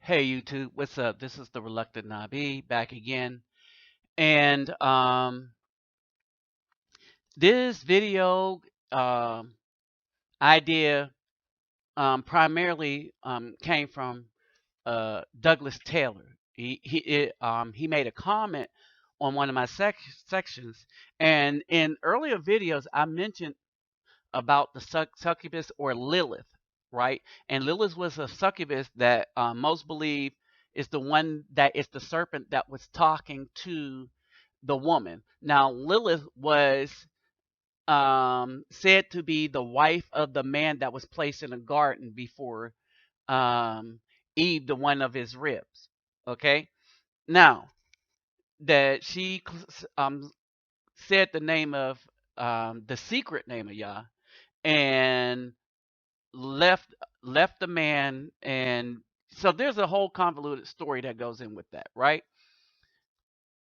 Hey YouTube, what's up? This is the Reluctant Nabi back again. And this video idea primarily came from Douglas Taylor. He made a comment on one of my sections, and in earlier videos I mentioned about the succubus or Lilith, right? And Lilith was a succubus that most believe is the one that is the serpent that was talking to the woman. Now, Lilith was said to be the wife of the man that was placed in a garden before um, Eve, the one of his ribs. Okay, now that she said the name of the secret name of Yah and left left the man, and so there's a whole convoluted story that goes in with that, right?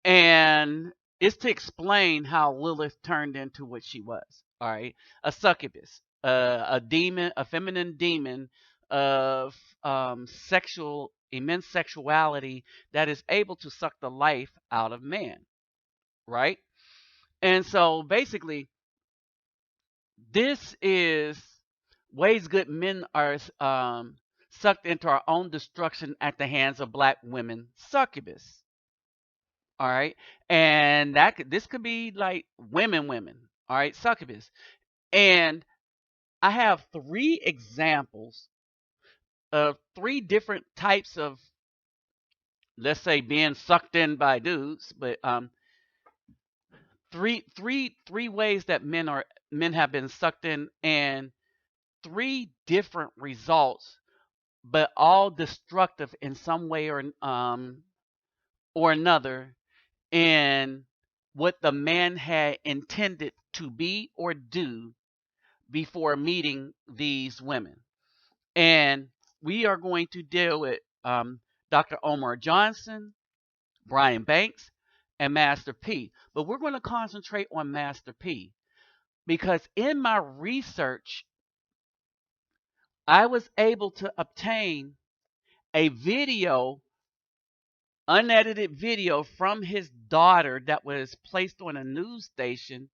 And it's to explain how Lilith turned into what she was. All right, a succubus, a demon, a feminine demon of immense sexuality that is able to suck the life out of man, right? And so basically, this is ways good men are sucked into our own destruction at the hands of black women succubus. All right, and this could be like women. All right, succubus, and I have three examples of three different types of, let's say, being sucked in by dudes, but three ways that men have been sucked in, and three different results, but all destructive in some way or another in what the man had intended to be or do before meeting these women. And we are going to deal with Dr. Omar Johnson, Brian Banks, and Master P. But we're going to concentrate on Master P because in my research, I was able to obtain a video, unedited video from his daughter that was placed on a news station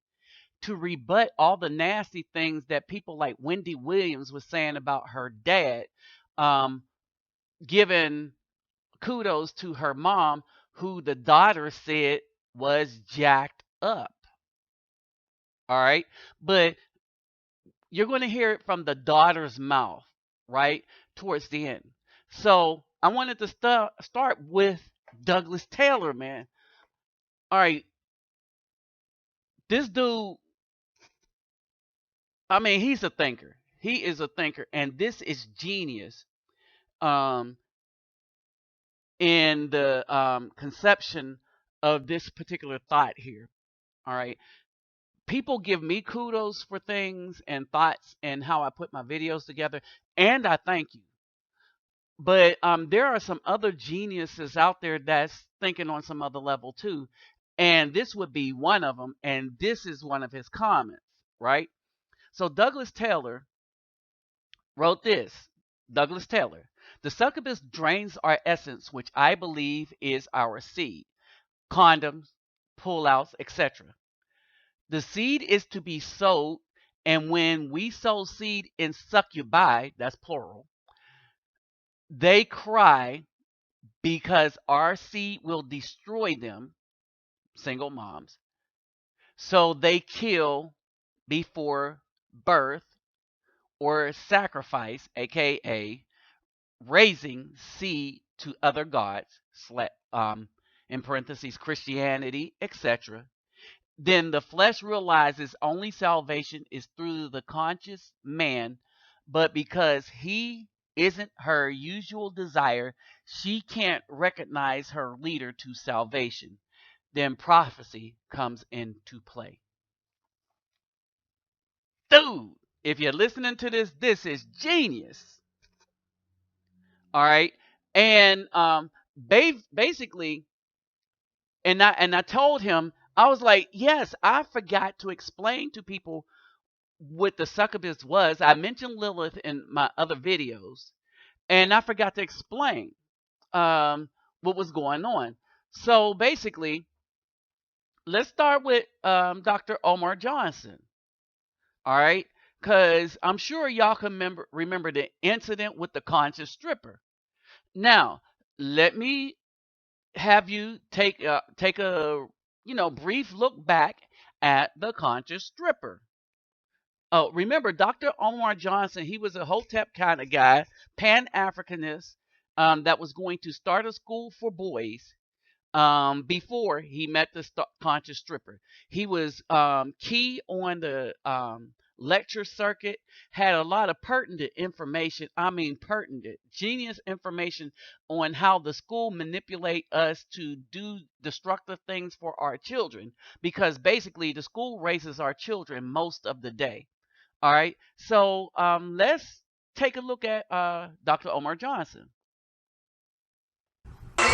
to rebut all the nasty things that people like Wendy Williams was saying about her dad, um, giving kudos to her mom, who the daughter said was jacked up. All right. But you're going to hear it from the daughter's mouth, right? Towards the end. So I wanted to start with Douglas Taylor, man. All right. This dude, I mean, he's a thinker. He is a thinker. And this is genius um, in the conception of this particular thought here. All right. People give me kudos for things and thoughts and how I put my videos together, and I thank you. But there are some other geniuses out there that's thinking on some other level too, and this would be one of them. And this is one of his comments, right? So Douglas Taylor wrote this. Douglas Taylor, the succubus drains our essence, which I believe is our seed, condoms, pullouts, etc. The seed is to be sowed, and when we sow seed in succubi, that's plural, they cry because our seed will destroy them, single moms. So they kill before birth or sacrifice, aka raising seed to other gods, in parentheses, Christianity, etc. Then the flesh realizes only salvation is through the conscious man, but because he isn't her usual desire, she can't recognize her leader to salvation. Then prophecy comes into play. Dude, if you're listening to this, this is genius. All right. And basically, and I told him, I was like, yes, I forgot to explain to people what the succubus was. I mentioned Lilith in my other videos, and I forgot to explain. um, what was going on. So basically, let's start with Dr. Omar Johnson. All right, because I'm sure y'all can remember the incident with the conscious stripper. Now, let me have you take a brief look back at the conscious stripper. Oh, remember Dr. Omar Johnson? He was a Hotep kind of guy, Pan Africanist, that was going to start a school for boys before he met the conscious stripper. He was key on the lecture circuit, had a lot of pertinent information. I mean, pertinent, genius information on how the school manipulate us to do destructive things for our children, because basically the school raises our children most of the day. All right, so let's take a look at Dr. Omar Johnson. They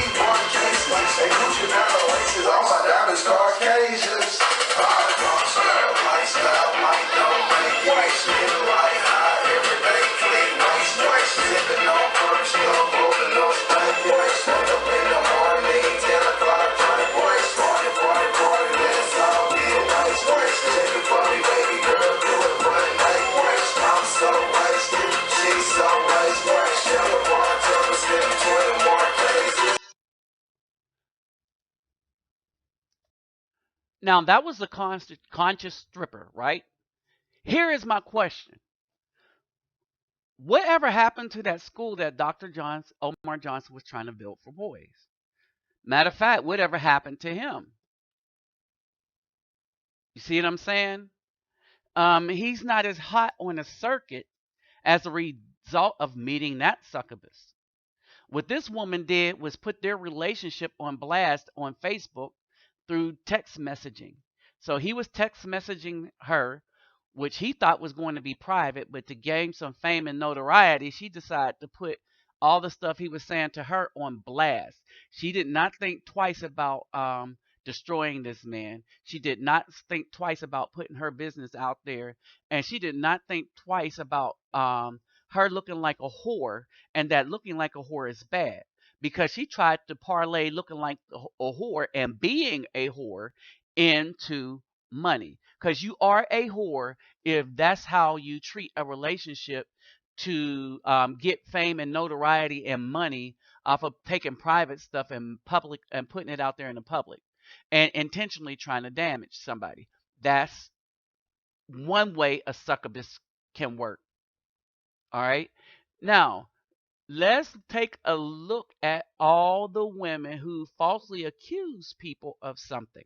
Gucci down laces, all my diamonds Caucasians. Lifestyle, like don't make waste. Live like high, everyday clean waste. Sipping on perks, no moving, no stank waste. Wake up in the morning, 10 o'clock, drink waste. Party, let's all get waste. Check it for me, baby girl, do it, but make waste. I'm so wasted, she's so wasted. Shell the bartender, spend 20 more cases. Now that was the conscious stripper, right? Here is my question. Whatever happened to that school that Omar Johnson was trying to build for boys? Matter of fact, whatever happened to him? You see what I'm saying? He's not as hot on the circuit as a result of meeting that succubus. What this woman did was put their relationship on blast on Facebook through text messaging. So he was text messaging her, which he thought was going to be private, but to gain some fame and notoriety, she decided to put all the stuff he was saying to her on blast. She did not think twice about destroying this man. She did not think twice about putting her business out there, and she did not think twice about her looking like a whore, and that looking like a whore is bad, because she tried to parlay looking like a whore and being a whore into money, because you are a whore if that's how you treat a relationship to get fame and notoriety and money off of taking private stuff and public and putting it out there in the public and intentionally trying to damage somebody. That's one way a succubus can work. All right, now let's take a look at all the women who falsely accuse people of something,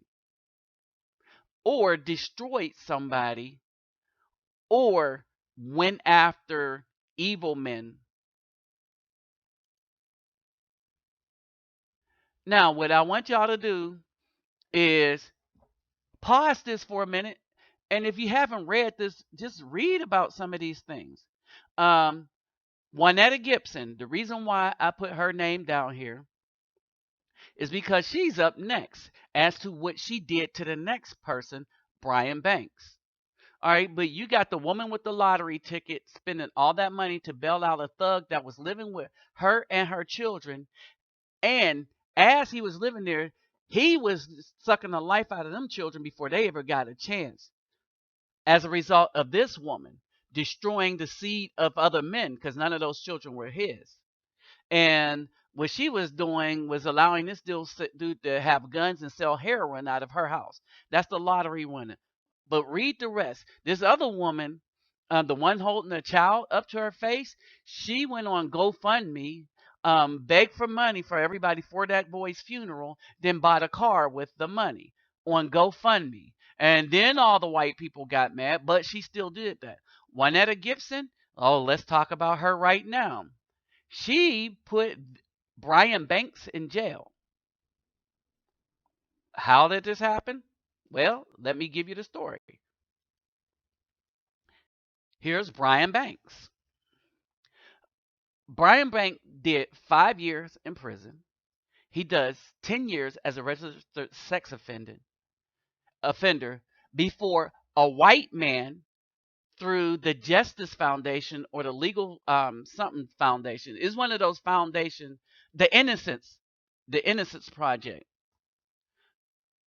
or destroyed somebody, or went after evil men. Now, what I want y'all to do is pause this for a minute. And if you haven't read this, just read about some of these things. Um, Juanetta Gibson, the reason why I put her name down here is because she's up next as to what she did to the next person, Brian Banks. All right, but you got the woman with the lottery ticket spending all that money to bail out a thug that was living with her and her children. And as he was living there, he was sucking the life out of them children before they ever got a chance. As a result of this woman destroying the seed of other men, because none of those children were his. And what she was doing was allowing this dude to have guns and sell heroin out of her house. That's the lottery winner. But read the rest. This other woman, the one holding a child up to her face, she went on GoFundMe, begged for money for everybody for that boy's funeral, then bought a car with the money on GoFundMe. And then all the white people got mad, but she still did that. Juanetta Gibson, oh, let's talk about her right now. She put Brian Banks in jail. How did this happen? Well, let me give you the story. Here's Brian Banks. Brian Banks did 5 years in prison. He does 10 years as a registered sex offender before a white man through the Justice Foundation or the Legal something Foundation. It's one of those foundations, the Innocence, the Innocence Project.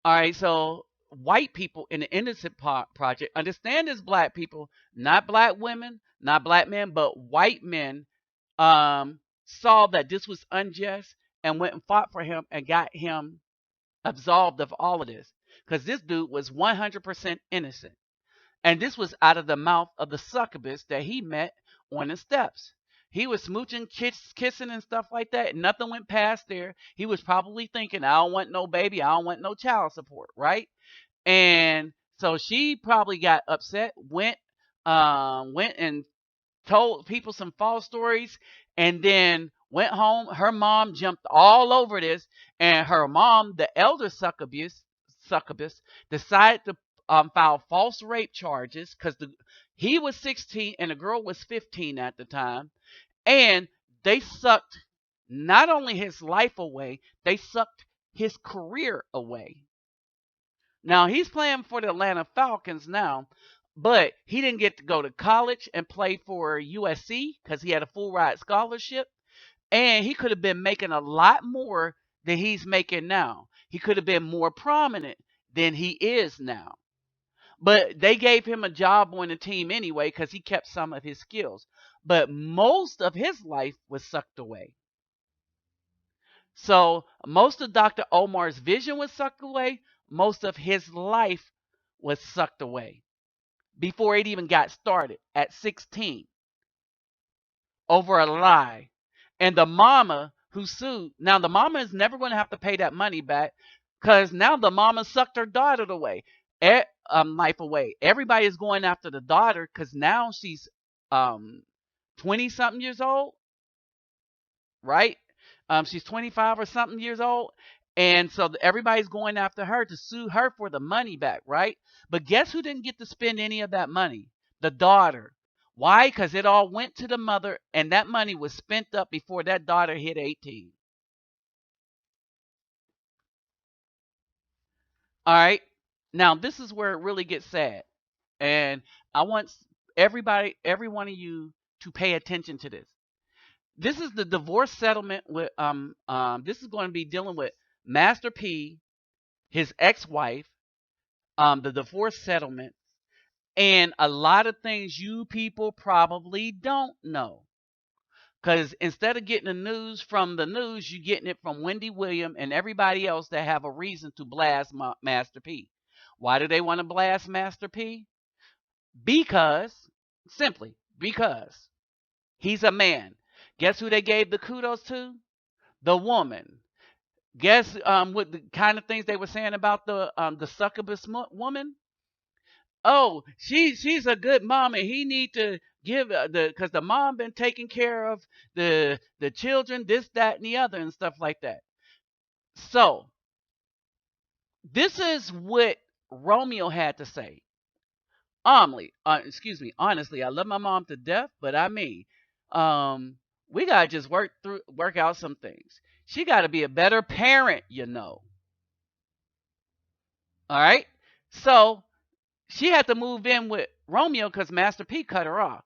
All right, so white people in the Innocent Project understand as black people, not black women, not black men, but white men saw that this was unjust and went and fought for him and got him absolved of all of this because this dude was 100% innocent. And this was out of the mouth of the succubus that he met on the steps. He was smooching, kissing, and stuff like that. And nothing went past there. He was probably thinking, I don't want no baby. I don't want no child support, right? And so she probably got upset, went and told people some false stories, and then went home. Her mom jumped all over this, and her mom, the elder succubus decided to file false rape charges because he was 16 and the girl was 15 at the time, and they sucked not only his life away, they sucked his career away. Now he's playing for the Atlanta Falcons now, but he didn't get to go to college and play for USC because he had a full ride scholarship. And he could have been making a lot more than he's making now. He could have been more prominent than he is now. But they gave him a job on the team anyway because he kept some of his skills. But most of his life was sucked away. So most of Dr. Omar's vision was sucked away. Most of his life was sucked away before it even got started at 16 over a lie. And the mama who sued, now the mama is never going to have to pay that money back because now the mama sucked her daughter away, life away. Everybody is going after the daughter because now she's 20 something years old, right? She's 25 or something years old. And so everybody's going after her to sue her for the money back, right? But guess who didn't get to spend any of that money? The daughter. Why? Because it all went to the mother, and that money was spent up before that daughter hit 18. All right. Now, this is where it really gets sad. And I want everybody, every one of you to pay attention to this. This is the divorce settlement with this is going to be dealing with Master P, his ex-wife, the divorce settlement, and a lot of things you people probably don't know. Because instead of getting the news from the news, you're getting it from Wendy Williams and everybody else that have a reason to blast Master P. Why do they want to blast Master P? Because, simply, because he's a man. Guess who they gave the kudos to? The woman. Guess what the kind of things they were saying about the succubus woman? Oh, she's a good mom, and he need to give because the mom been taking care of the children, this, that, and the other, and stuff like that. So this is what Romeo had to say. Honestly, I love my mom to death, but I mean, we gotta just work out some things. She got to be a better parent, you know. All right. So she had to move in with Romeo because Master P cut her off.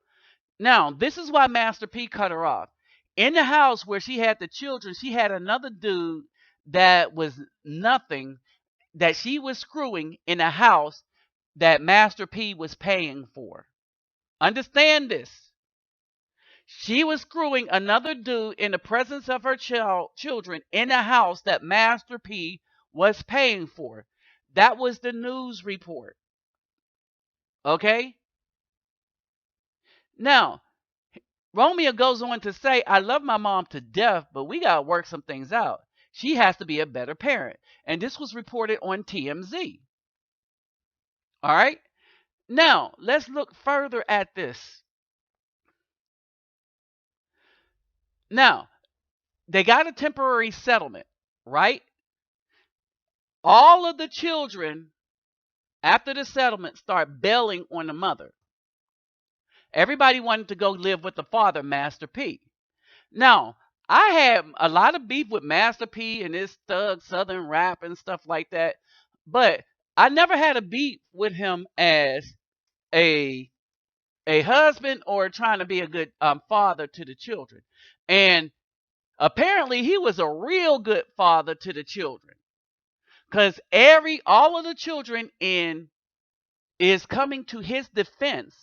Now, this is why Master P cut her off. In the house where she had the children, she had another dude that was nothing that she was screwing in a house that Master P was paying for. Understand this. She was screwing another dude in the presence of her children in a house that Master P was paying for. That was the news report. Okay? Now, Romeo goes on to say, I love my mom to death, but we got to work some things out. She has to be a better parent. And this was reported on TMZ. All right? Now, let's look further at this. Now, they got a temporary settlement, right? All of the children, after the settlement, start bailing on the mother. Everybody wanted to go live with the father, Master P. Now, I had a lot of beef with Master P and his thug southern rap and stuff like that, but I never had a beef with him as a a husband or trying to be a good father to the children. And apparently he was a real good father to the children, because all of the children in is coming to his defense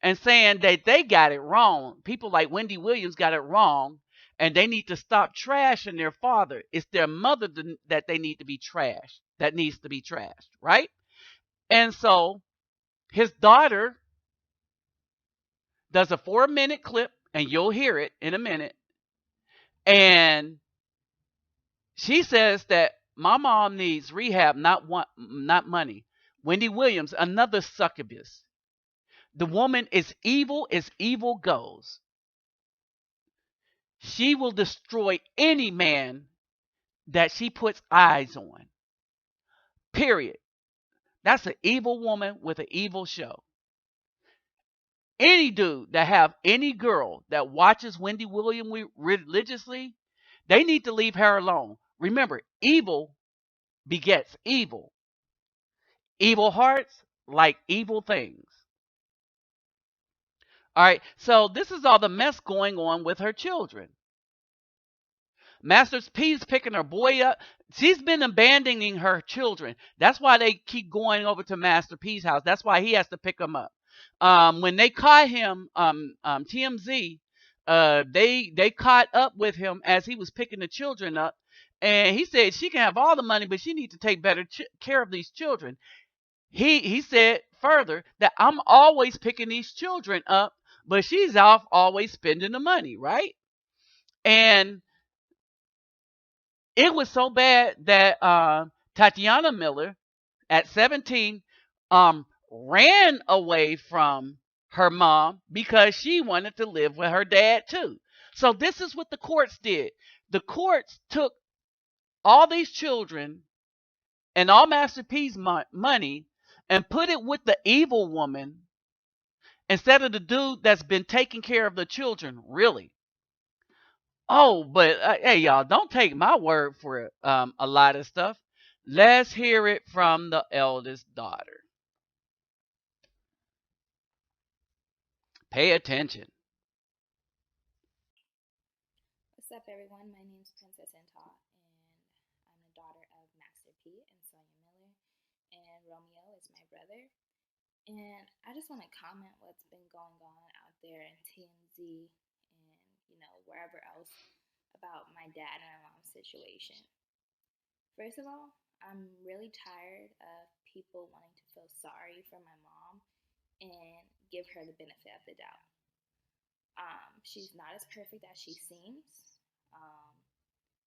and saying that they got it wrong. People like Wendy Williams got it wrong, and they need to stop trashing their father. It's their mother that they need to be trashed, that needs to be trashed, right? And so his daughter does a 4-minute clip, and you'll hear it in a minute. And she says that my mom needs rehab, not money. Wendy Williams, another succubus. The woman is evil as evil goes. She will destroy any man that she puts eyes on. Period. That's an evil woman with an evil show. Any dude that have any girl that watches Wendy Williams religiously, they need to leave her alone. Remember, evil begets evil. Evil hearts like evil things. All right, so this is all the mess going on with her children. Master P's picking her boy up. She's been abandoning her children. That's why they keep going over to Master P's house. That's why he has to pick them up. When they caught him, TMZ, they caught up with him as he was picking the children up, and he said she can have all the money, but she needs to take better care of these children. He said further that I'm always picking these children up, but she's off always spending the money, right? And it was so bad that Tatiana Miller, at 17, ran away from her mom because she wanted to live with her dad too. So this is what the courts did. The courts took all these children and all Master P's money and put it with the evil woman instead of the dude that's been taking care of the children, really. Oh, but hey, y'all, don't take my word for a lot of stuff. Let's hear it from the eldest daughter. Pay attention. What's up, everyone? My name is Princess Intal, and I'm the daughter of Master P and Sonya Miller, and Romeo is my brother. And I just want to comment what's been going on out there in TMZ and wherever else about my dad and my mom's situation. First of all, I'm really tired of people wanting to feel sorry for my mom and give her the benefit of the doubt. She's not as perfect as she seems. Um,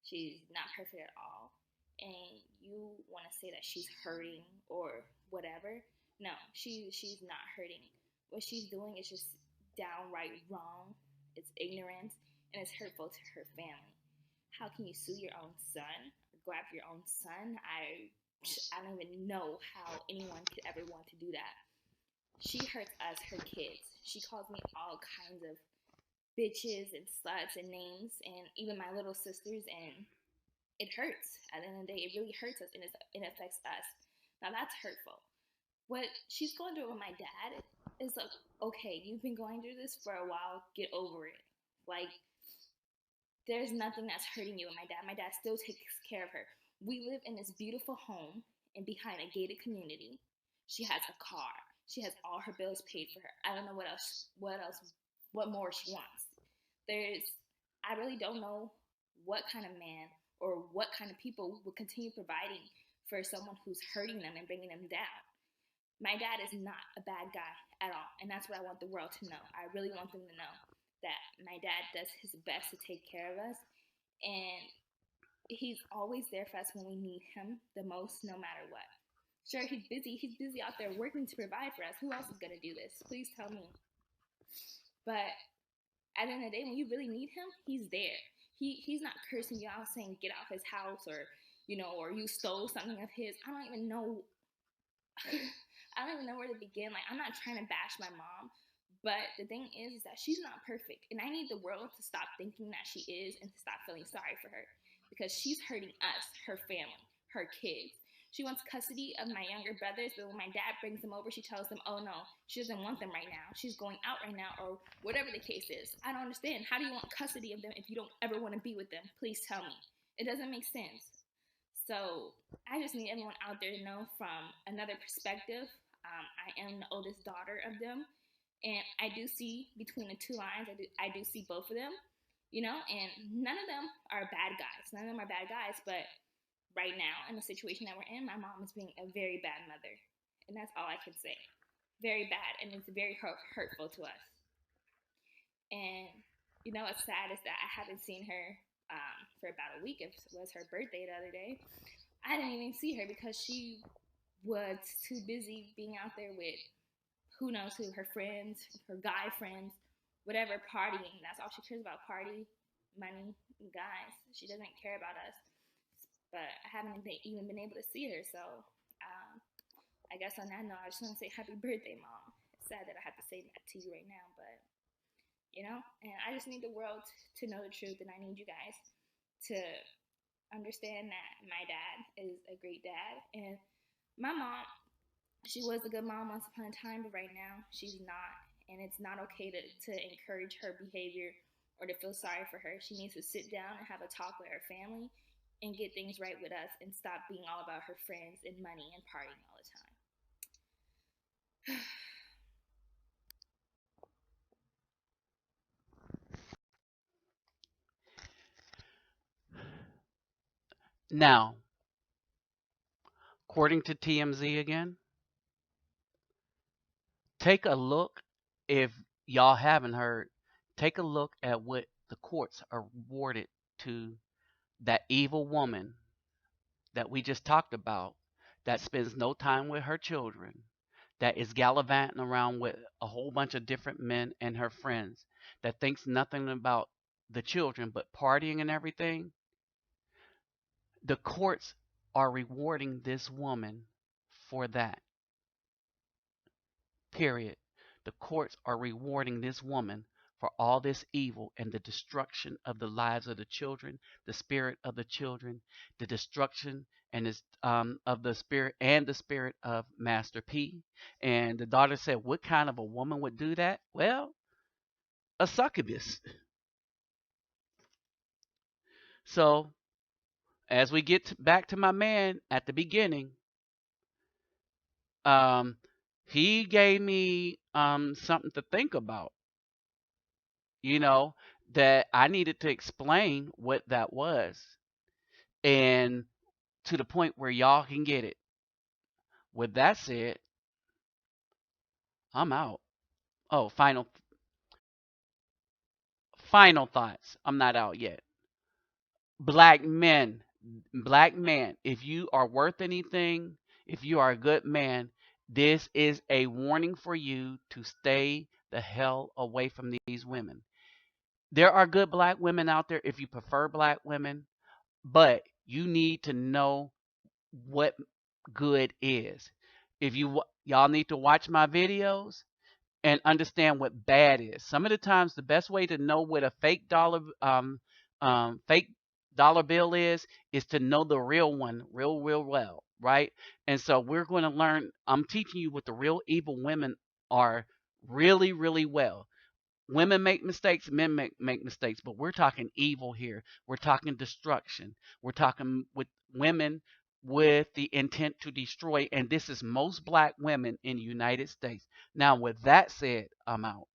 she's not perfect at all. And you want to say that she's hurting or whatever. No, she's not hurting. What she's doing is just downright wrong. It's ignorant and it's hurtful to her family. How can you sue your own son or go after your own son? I don't even know how anyone could ever want to do that. She hurts us, her kids. She calls me all kinds of bitches and sluts and names, and even my little sisters, and it hurts. At the end of the day, it really hurts us, and it affects us. Now that's hurtful. What she's going through with my dad is like, okay, you've been going through this for a while. Get over it. Like, there's nothing that's hurting you with my dad. My dad still takes care of her. We live in this beautiful home and behind a gated community. She has a car. She has all her bills paid for her. I don't know what more she wants. I really don't know what kind of man or what kind of people will continue providing for someone who's hurting them and bringing them down. My dad is not a bad guy at all, and that's what I want the world to know. I really want them to know that my dad does his best to take care of us, and he's always there for us when we need him the most, no matter what. Sure, he's busy. He's busy out there working to provide for us. Who else is going to do this? Please tell me. But at the end of the day, when you really need him, he's there. He's not cursing you out saying get out his house or you stole something of his. I don't even know. I don't even know where to begin. Like, I'm not trying to bash my mom, but the thing is that she's not perfect, and I need the world to stop thinking that she is and to stop feeling sorry for her because she's hurting us, her family, her kids. She wants custody of my younger brothers, but when my dad brings them over, she tells them, oh no, she doesn't want them right now. She's going out right now, or whatever the case is. I don't understand. How do you want custody of them if you don't ever want to be with them? Please tell me. It doesn't make sense. So I just need everyone out there to know from another perspective. I am the oldest daughter of them, and I do see between the two lines. I do see both of them, and none of them are bad guys. None of them are bad guys, but right now in the situation that we're in, my mom is being a very bad mother, and that's all I can say. Very bad, and it's very hurtful to us. And what's sad is that I haven't seen her for about a week. It was her birthday the other day. I didn't even see her because she was too busy being out there with who knows who, her friends, her guy friends, whatever, partying. That's all she cares about: party, money, and guys. She doesn't care about us. But I haven't even been able to see her. So I guess on that note, I just want to say happy birthday, Mom. It's sad that I have to say that to you right now, but and I just need the world to know the truth, and I need you guys to understand that my dad is a great dad, and my mom, she was a good mom once upon a time, but right now she's not, and it's not okay to encourage her behavior or to feel sorry for her. She needs to sit down and have a talk with her family and get things right with us and stop being all about her friends and money and partying all the time. Now, according to TMZ again, take a look, if y'all haven't heard, take a look at what the courts awarded to that evil woman that we just talked about, that spends no time with her children, that is gallivanting around with a whole bunch of different men and her friends, that thinks nothing about the children but partying and everything. The courts are rewarding this woman for that. Period. The courts are rewarding this woman for all this evil and the destruction of the lives of the children, the spirit of the children, the destruction and of the spirit and the spirit of Master P. And the daughter said, "What kind of a woman would do that?" Well, a succubus. So, as we get back to my man at the beginning, um, he gave me something to think about. You know, that I needed to explain what that was, and to the point where y'all can get it. With that said, I'm out. Oh, final thoughts. I'm not out yet. Black men, black man, if you are worth anything, if you are a good man, this is a warning for you to stay the hell away from these women. There are good black women out there if you prefer black women, but you need to know what good is. If y'all need to watch my videos and understand what bad is. Some of the times, the best way to know what a fake dollar bill is to know the real one real well, right? And so we're going to learn. I'm teaching you what the real evil women are really well. Women make mistakes, men make mistakes, but we're talking evil here. We're talking destruction. We're talking with women with the intent to destroy, and this is most black women in the United States. Now, with that said, I'm out.